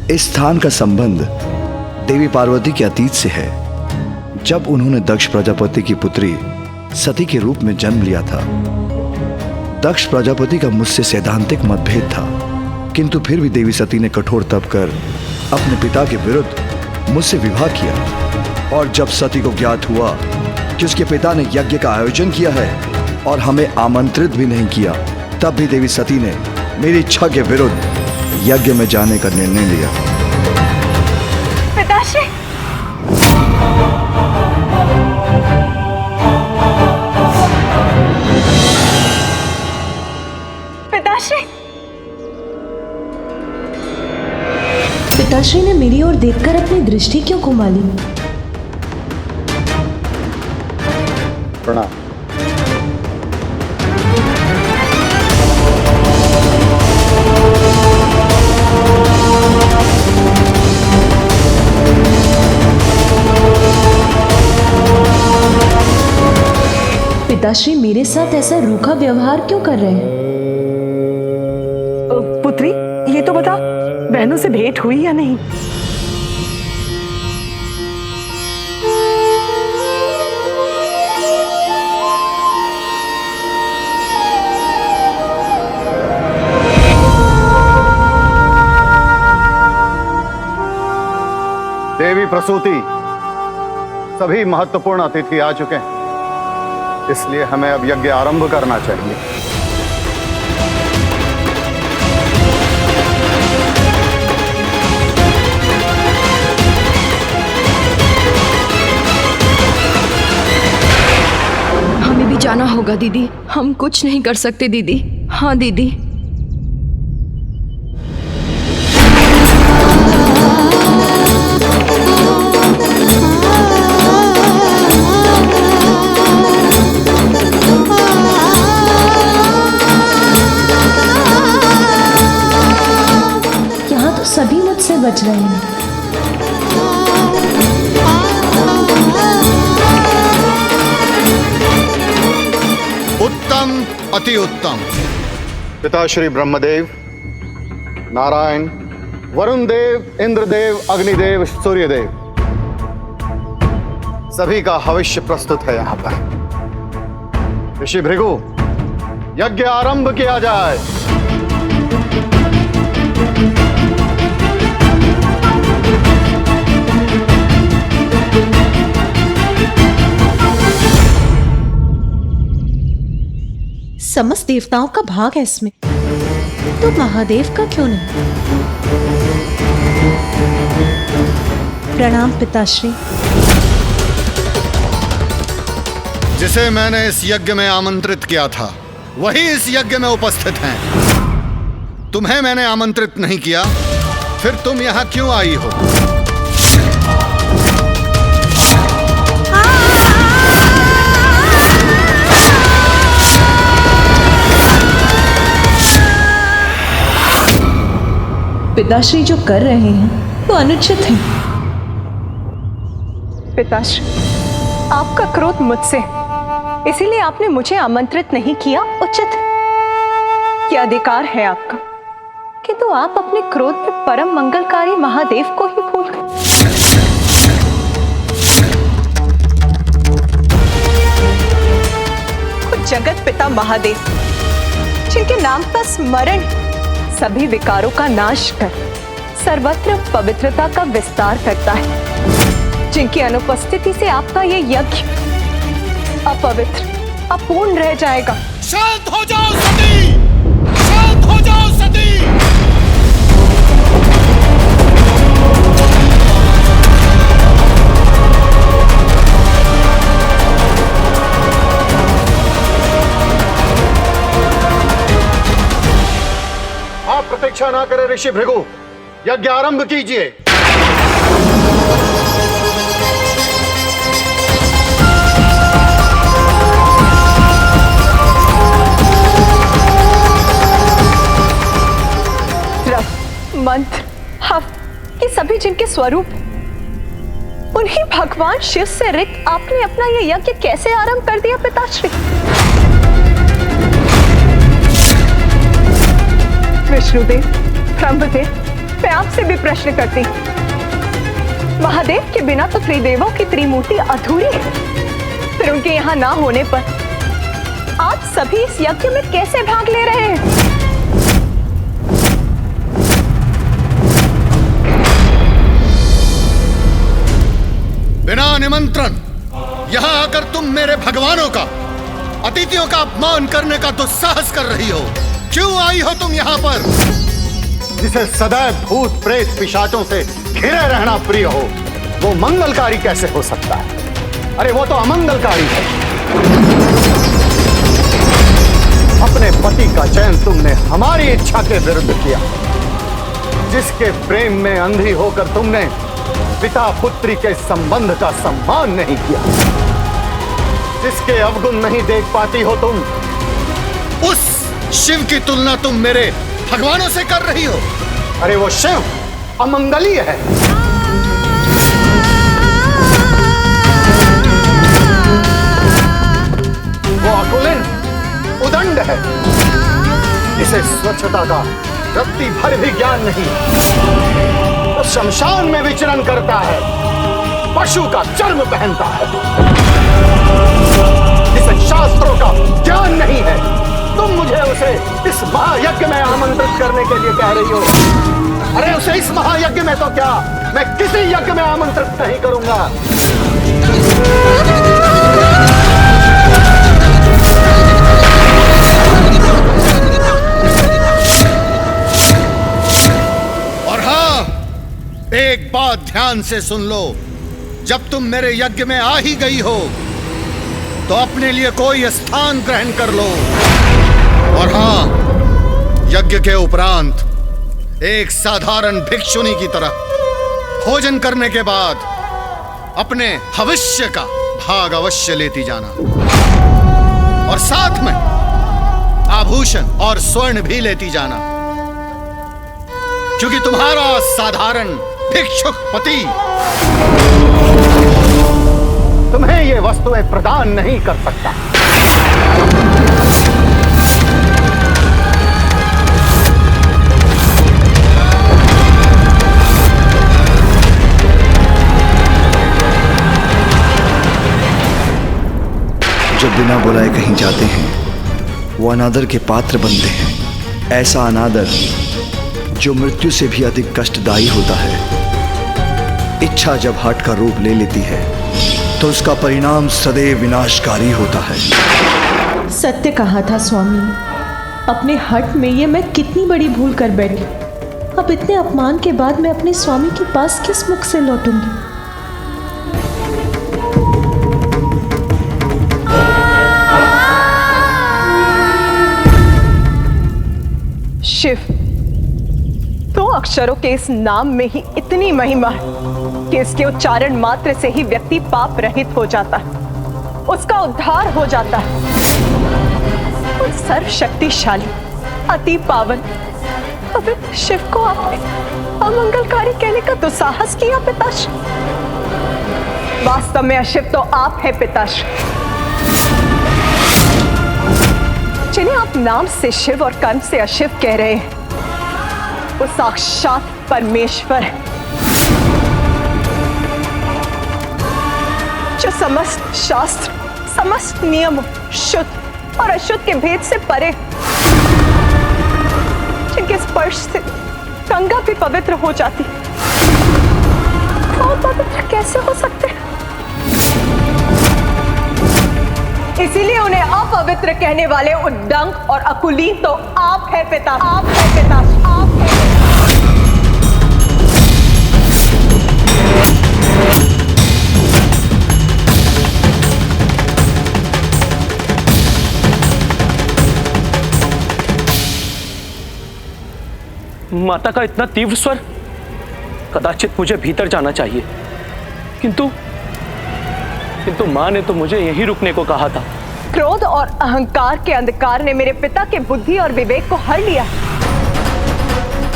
इस स्थान का संबंध देवी पार्वती के अतीत से है, जब उन्होंने दक्ष प्रजापति की पुत्री सती के रूप में जन्म लिया था। दक्ष प्रजापति का मुझसे सैद्धांतिक मतभेद था, किंतु फिर भी देवी सती ने कठोर तप कर अपने पिता के विरुद्ध मुझसे विवाह किया। और जब सती को ज्ञात हुआ कि उसके पिता ने यज्ञ का आयोजन किया है और हमें आमंत्रित भी नहीं किया, तब भी देवी सती ने मेरी इच्छा के विरुद्ध यज्ञ में जाने का निर्णय लिया। पिताश्री, पिताश्री, पिताश्री ने मेरी ओर देखकर अपनी दृष्टि क्यों घुमा ली? प्रणाम। पिताश्री मेरे साथ ऐसा रूखा व्यवहार क्यों कर रहे हैं? पुत्री, ये तो बता, बहनों से भेंट हुई या नहीं? देवी प्रसूति, सभी महत्वपूर्ण अतिथि आ चुके हैं, इसलिए हमें अब यज्ञ आरंभ करना चाहिए। हमें भी जाना होगा दीदी, हम कुछ नहीं कर सकते दीदी। हाँ दीदी। सभी मुझसे बच रहे हैं। उत्तम, अति उत्तम। पिताश्री ब्रह्मदेव, नारायण, वरुण देव, इंद्रदेव, अग्निदेव, सूर्यदेव, सभी का हविष्य प्रस्तुत है यहां पर। ऋषि भृगु, यज्ञ आरंभ किया जाए। समस्त देवताओं का भाग है इसमें, तो महादेव का क्यों नहीं? प्रणाम पिताश्री। जिसे मैंने इस यज्ञ में आमंत्रित किया था, वही इस यज्ञ में उपस्थित हैं। तुम्हें मैंने आमंत्रित नहीं किया, फिर तुम यहां क्यों आई हो? पिताश्री जो कर रहे हैं वो अनुचित है। पिताश्री, आपका क्रोध मुझसे, इसीलिए आपने मुझे आमंत्रित नहीं किया, उचित है। यह अधिकार है आपका, किंतु आप अपने क्रोध में परम मंगलकारी महादेव को ही भूल गए। खुद जगत पिता महादेव, जिनके नाम का स्मरण सभी विकारों का नाश कर सर्वत्र पवित्रता का विस्तार करता है, जिनकी अनुपस्थिति से आपका ये यज्ञ अपवित्र, अपूर्ण रह जाएगा। शांत हो जाओ सती! शांत हो जाओ सती! आप प्रतीक्षा ना करें ऋषि भृगु, यज्ञ आरंभ कीजिए। मंत्र, हव, ये सभी जिनके स्वरूप, उन्हीं भगवान शिव से रिक्त आपने अपना ये यज्ञ कैसे आरंभ कर दिया पिताश्री? विष्णुदेव, ब्रह्मदेव, मैं आपसे भी प्रश्न करती, महादेव के बिना तो त्रिदेवों की त्रिमूर्ति अधूरी है। फिर उनके यहाँ ना होने पर आप सभी इस यज्ञ में कैसे भाग ले रहे हैं? बिना निमंत्रण यहां आकर तुम मेरे भगवानों का, अतिथियों का अपमान करने का दुस्साहस कर रही हो। क्यों आई हो तुम यहाँ पर? जिसे सदैव भूत प्रेत पिशाचों से घिरे रहना प्रिय हो, वो मंगलकारी कैसे हो सकता है? अरे वो तो अमंगलकारी है। अपने पति का चयन तुमने हमारी इच्छा के विरुद्ध किया। जिसके प्रेम में अंधी होकर तुमने पिता पुत्री के संबंध का सम्मान नहीं किया, जिसके अवगुण नहीं देख पाती हो तुम, उस शिव की तुलना तुम मेरे भगवानों से कर रही हो। अरे वो शिव अमंगलीय है। वो अकुलिन उदंड है, जिसे स्वच्छता का रत्ती भर भी ज्ञान नहीं। वो शमशान में विचरण करता है, पशु का चर्म पहनता है, जिसे शास्त्रों का ज्ञान नहीं है। तुम मुझे उसे इस महायज्ञ में आमंत्रित करने के लिए कह रही हो। अरे उसे इस महायज्ञ में तो क्या, मैं किसी यज्ञ में आमंत्रित नहीं करूंगा। और हाँ, एक बात ध्यान से सुन लो, जब तुम मेरे यज्ञ में आ ही गई हो तो अपने लिए कोई स्थान ग्रहण कर लो। और हाँ, यज्ञ के उपरांत एक साधारण भिक्षुनी की तरह भोजन करने के बाद अपने भविष्य का भाग अवश्य लेती जाना, और साथ में आभूषण और स्वर्ण भी लेती जाना, क्योंकि तुम्हारा साधारण भिक्षुक पति तुम्हें ये वस्तुएं प्रदान नहीं कर सकता। जो बिना बुलाए कहीं जाते हैं वो अनादर के पात्र बनते हैं। ऐसा अनादर जो मृत्यु से भी अधिक कष्टदायी होता है। इच्छा जब हठ का रूप ले लेती है तो उसका परिणाम सदैव विनाशकारी होता है। सत्य कहा था स्वामी ने। अपने हठ में ये मैं कितनी बड़ी भूल कर बैठी। अब इतने अपमान के बाद मैं अपने स्वामी के पास किस मुख से लौटूंगी? शिव, दो अक्षरों के इस नाम में ही इतनी महिमा है कि इसके उच्चारण मात्र से ही व्यक्ति पाप रहित हो जाता है, उसका उद्धार हो जाता है। उन सर्वशक्तिशाली, अति पावन पवित्र शिव को आपने अमंगलकारी कहने का दुस्साहस किया पिताश्री। वास्तव में अशिव तो आप है पिताश्री। जिन्हें आप नाम से शिव और कर्म से अशिव कह रहे हैं, वो साक्षात परमेश्वर है, जो समस्त शास्त्र, समस्त नियमों, शुद्ध और अशुद्ध के भेद से परे, जिनके स्पर्श से गंगा भी पवित्र हो जाती, वो पवित्र कैसे हो सकते हैं? इसीलिए उन्हें अपवित्र कहने वाले उद्दंड और अकुलीन तो आप है पिता, आप है पिता, आप है पिता। माता का इतना तीव्र स्वर, कदाचित मुझे भीतर जाना चाहिए, किंतु मां ने तो मुझे यहीं रुकने को कहा था। क्रोध और अहंकार के अंधकार ने मेरे पिता के बुद्धि और विवेक को हर लिया,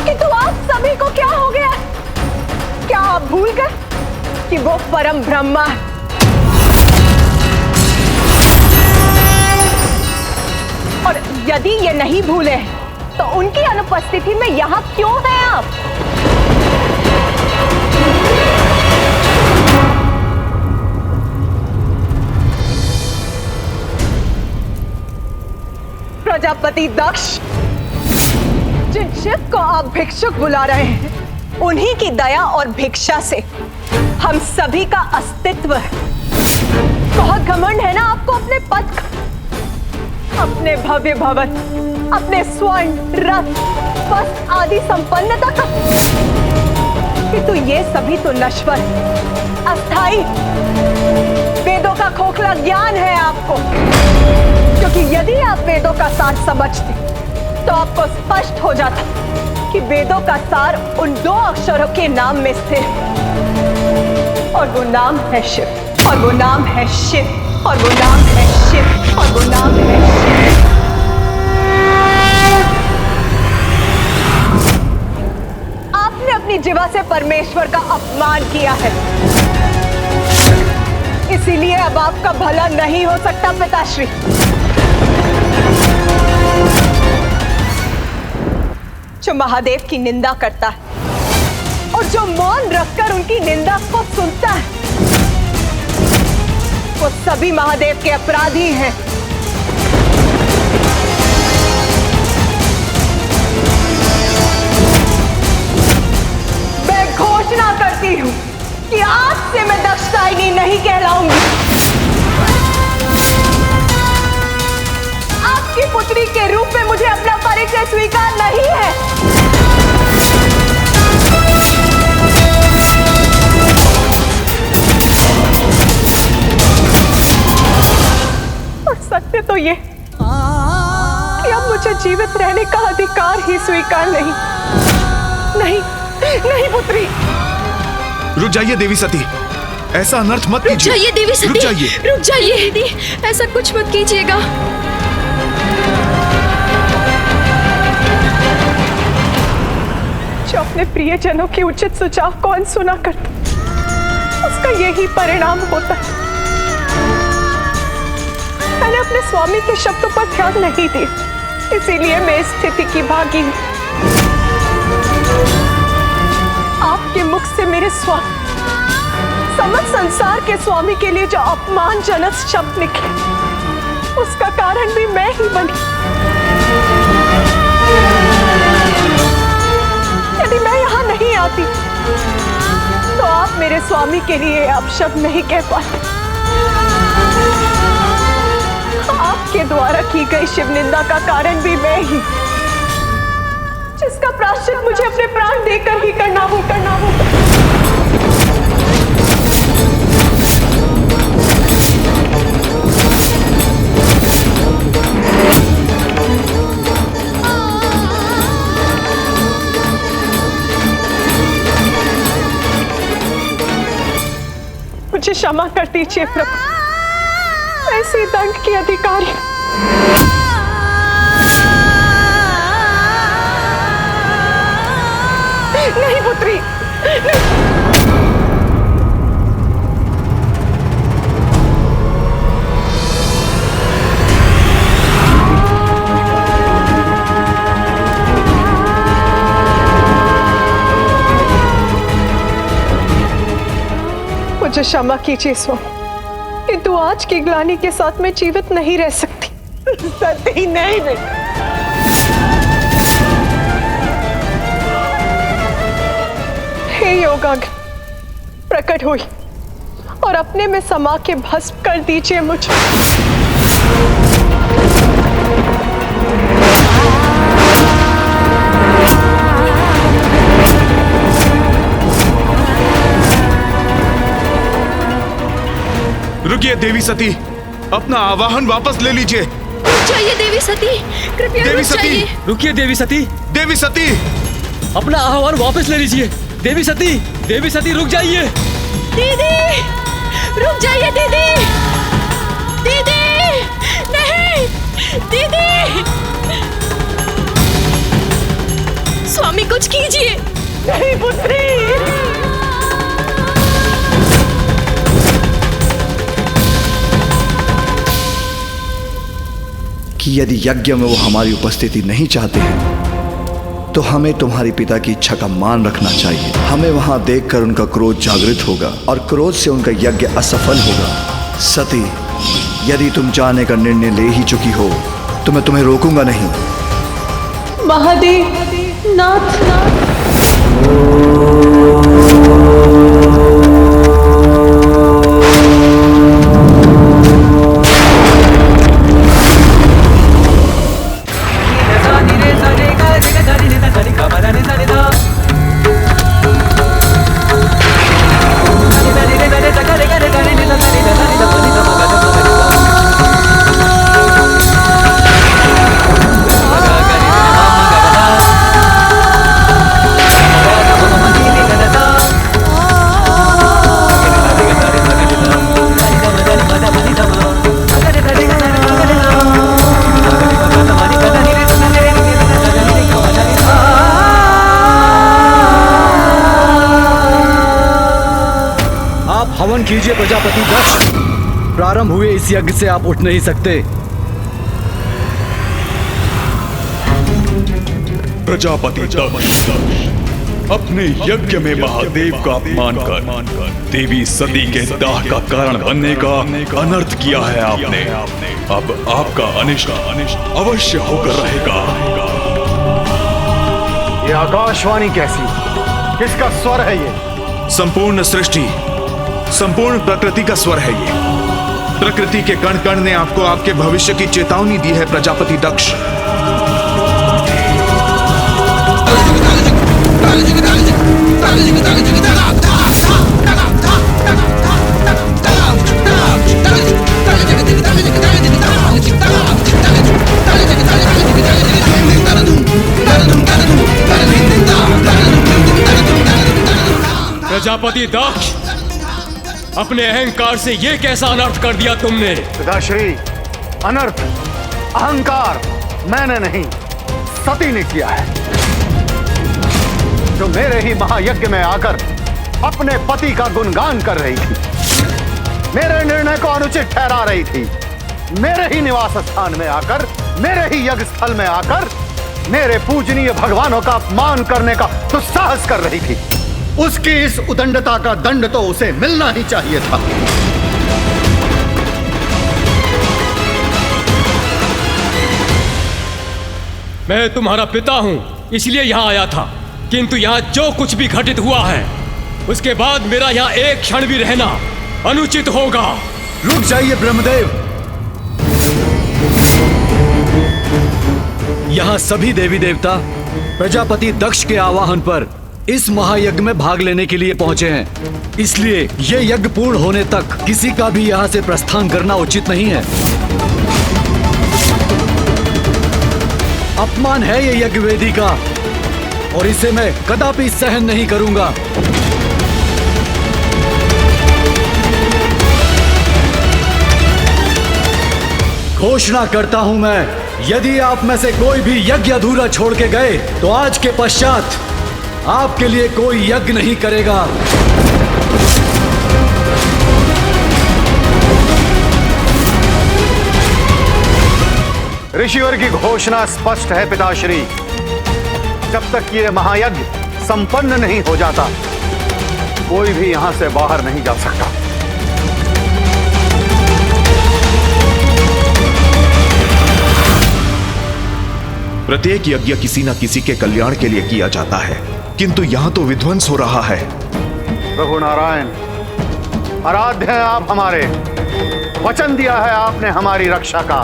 किंतु आप सभी को क्या हो गया? क्या आप भूल गए कि वो परम ब्रह्मा है? और यदि ये नहीं भूले तो उनकी अनुपस्थिति में यहाँ क्यों हैं आप? प्रजापति दक्ष, जिन शिव को आप भिक्षुक बुला रहे हैं, उन्हीं की दया और भिक्षा से हम सभी का अस्तित्व है। बहुत घमंड है ना आपको अपने पद का, अपने भव्य भवन, अपने स्वर्ण, रथ, वस्त्र आदि संपन्नता का, किंतु ये सभी तो नश्वर, अस्थाई, वेदों का खोखला ज्ञान है आपको। क्योंकि यदि आप वेदों का सार समझते तो आपको स्पष्ट हो जाता कि वेदों का सार उन दो अक्षरों के नाम में स्थिर है, और वो नाम है शिव, और वो नाम है शिव, और वो नाम है शिव, और वो नाम है शिव। आपने अपनी जीवा से परमेश्वर का अपमान किया है, इसीलिए अब आपका भला नहीं हो सकता पिताश्री। जो महादेव की निंदा करता है और जो मौन रखकर उनकी निंदा को सुनता है, वो सभी महादेव के अपराधी हैं। मैं घोषणा करती हूं कि आज से मैं दक्षदायिनी नहीं कहलाऊंगी। आपकी पुत्री के रूप में मुझे अपना परिचय स्वीकार नहीं है। और सत्य तो ये कि अब मुझे जीवित रहने का अधिकार ही स्वीकार नहीं। नहीं, नहीं पुत्री। रुक जाइए देवी सती, ऐसा अनर्थ मत कीजिए। रुक जाइए देवी सती, रुक जाइए, रुक जाइए दीदी, ऐसा कुछ मत कीजिएगा। जो अपने प्रियजनों के उचित सुझाव कौन सुना करता, उसका यही परिणाम होता है। मैंने अपने स्वामी के शब्दों पर ध्यान नहीं दिया, इसीलिए मैं इस स्थिति की भागी हूं। आपके मुख से मेरे स्वामी, समस्त संसार के स्वामी के लिए जो अपमानजनक शब्द निकले, उसका कारण भी मैं ही बनी। यदि मैं यहाँ नहीं आती तो आप मेरे स्वामी के लिए अपशब्द नहीं कह पाते। आपके द्वारा की गई शिव निंदा का कारण भी मैं ही, जिसका प्रायश्चित मुझे अपने प्राण देकर ही करना होगा। मुझे क्षमा कर दीजिए प्रभु, ऐसे दंड के अधिकारी। नहीं पुत्री, नहीं। मुझे क्षमा कीजिए स्वामी, किंतु आज की ग्लानि के साथ मैं जीवित नहीं रह सकती। सती नहीं बेटा। हे योगाग्नि, प्रकट हुई और अपने में समा के भस्म कर दीजिए मुझे। रुकिए देवी सती, अपना आवाहन वापस ले लीजिए। रुक जाइए देवी सती, कृपया देवी रुक सती, जाइए। रुकिए देवी सती, देवी सती, अपना आह्वान वापस ले लीजिए। देवी सती, देवी सती रुक जाइए। दीदी, रुक जाइए दीदी, दीदी, नहीं, दीदी, स्वामी कुछ कीजिए। नहीं पुत्री, कि यदि यज्ञ में वो हमारी उपस्थिति नहीं चाहते हैं तो हमें तुम्हारे पिता की इच्छा का मान रखना चाहिए। हमें वहां देखकर उनका क्रोध जागृत होगा और क्रोध से उनका यज्ञ असफल होगा। सती, यदि तुम जाने का निर्णय ले ही चुकी हो तो मैं तुम्हें रोकूंगा नहीं। महादेव, नाथ, हवन कीजिए प्रजापति दक्ष। प्रारंभ हुए इस यज्ञ से आप उठ नहीं सकते। प्रजापति दक्ष, अपने यज्ञ में महादेव का अपमान कर देवी सती के दाह का कारण बनने का अनर्थ किया है आपने। अब आपका अनिष्ट अवश्य होकर रहेगा। ये आकाशवाणी कैसी? किसका स्वर है ये? संपूर्ण सृष्टि, संपूर्ण प्रकृति का स्वर है ये। प्रकृति के कण कण ने आपको आपके भविष्य की चेतावनी दी है प्रजापति दक्ष। प्रजापति दक्ष, अपने अहंकार से ये कैसा अनर्थ कर दिया तुमने? पिताश्री, अनर्थ अहंकार मैंने नहीं, सती ने किया है, जो मेरे ही महायज्ञ में आकर अपने पति का गुणगान कर रही थी, मेरे निर्णय को अनुचित ठहरा रही थी, मेरे ही निवास स्थान में आकर, मेरे ही यज्ञ स्थल में आकर मेरे पूजनीय भगवानों का अपमान करने का दुस्साहस कर रही थी। उसकी इस उदंडता का दंड तो उसे मिलना ही चाहिए था। मैं तुम्हारा पिता हूं, इसलिए यहां आया था, किंतु यहां जो कुछ भी घटित हुआ है उसके बाद मेरा यहां एक क्षण भी रहना अनुचित होगा। रुक जाइए ब्रह्मदेव। यहां सभी देवी देवता प्रजापति दक्ष के आवाहन पर इस महायज्ञ में भाग लेने के लिए पहुंचे हैं, इसलिए ये यज्ञ पूर्ण होने तक किसी का भी यहां से प्रस्थान करना उचित नहीं है। अपमान है ये यज्ञ वेदी का और इसे मैं कदापि सहन नहीं करूंगा। घोषणा करता हूं मैं, यदि आप में से कोई भी यज्ञ अधूरा छोड़ के गए तो आज के पश्चात आपके लिए कोई यज्ञ नहीं करेगा। ऋषिवर की घोषणा स्पष्ट है पिताश्री, जब तक ये महायज्ञ संपन्न नहीं हो जाता कोई भी यहां से बाहर नहीं जा सकता। प्रत्येक यज्ञ किसी न किसी के कल्याण के लिए किया जाता है, किंतु यहां तो विध्वंस हो रहा है। प्रभु नारायण, आराध्य हैं आप हमारे, वचन दिया है आपने हमारी रक्षा का,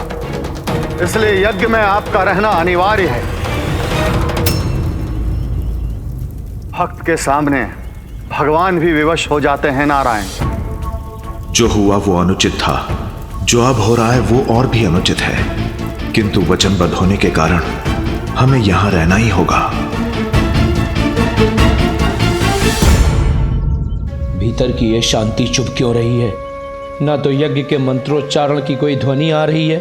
इसलिए यज्ञ में आपका रहना अनिवार्य है। भक्त के सामने भगवान भी विवश हो जाते हैं नारायण। जो हुआ वो अनुचित था, जो अब हो रहा है वो और भी अनुचित है, किंतु वचनबद्ध होने के कारण हमें यहां रहना ही होगा। भीतर की ये शांति चुप क्यों रही है? ना तो यज्ञ के मंत्रोच्चारण की कोई ध्वनि आ रही है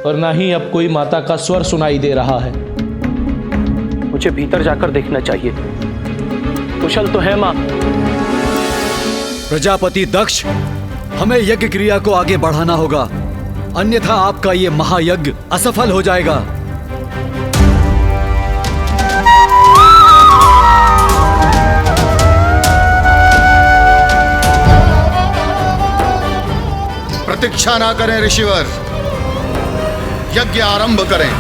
और ना ही अब कोई माता का स्वर सुनाई दे रहा है। मुझे भीतर जाकर देखना चाहिए। कुशल तो है मां। प्रजापति दक्ष, हमें यज्ञ क्रिया को आगे बढ़ाना होगा, अन्यथा आपका ये महायज्ञ असफल हो जाएगा। प्रतीक्षा ना करें ऋषिवर, यज्ञ आरंभ करें।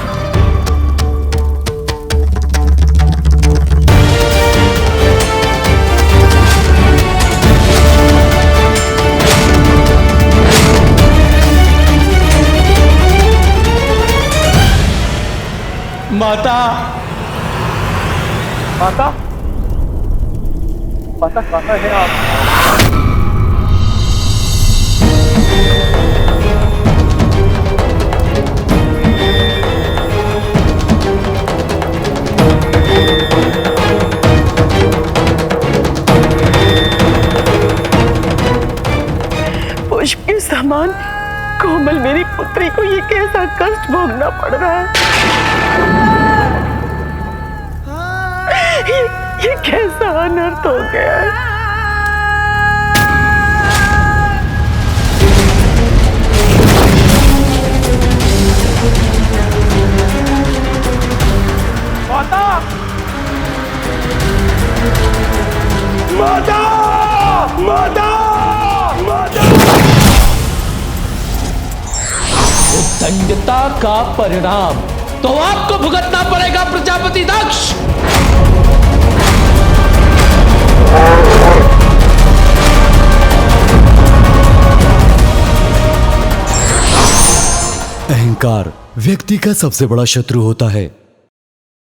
माता, माता, माता कहाँ है आप? पुष्प के समान कोमल मेरी पुत्री को ये कैसा कष्ट भोगना पड़ रहा है। ये कैसा अनर्थ हो गया है। माता, माता, माता, माता। उद्दंडता का परिणाम तो आपको भुगतना पड़ेगा प्रजापति दक्ष। अहंकार व्यक्ति का सबसे बड़ा शत्रु होता है।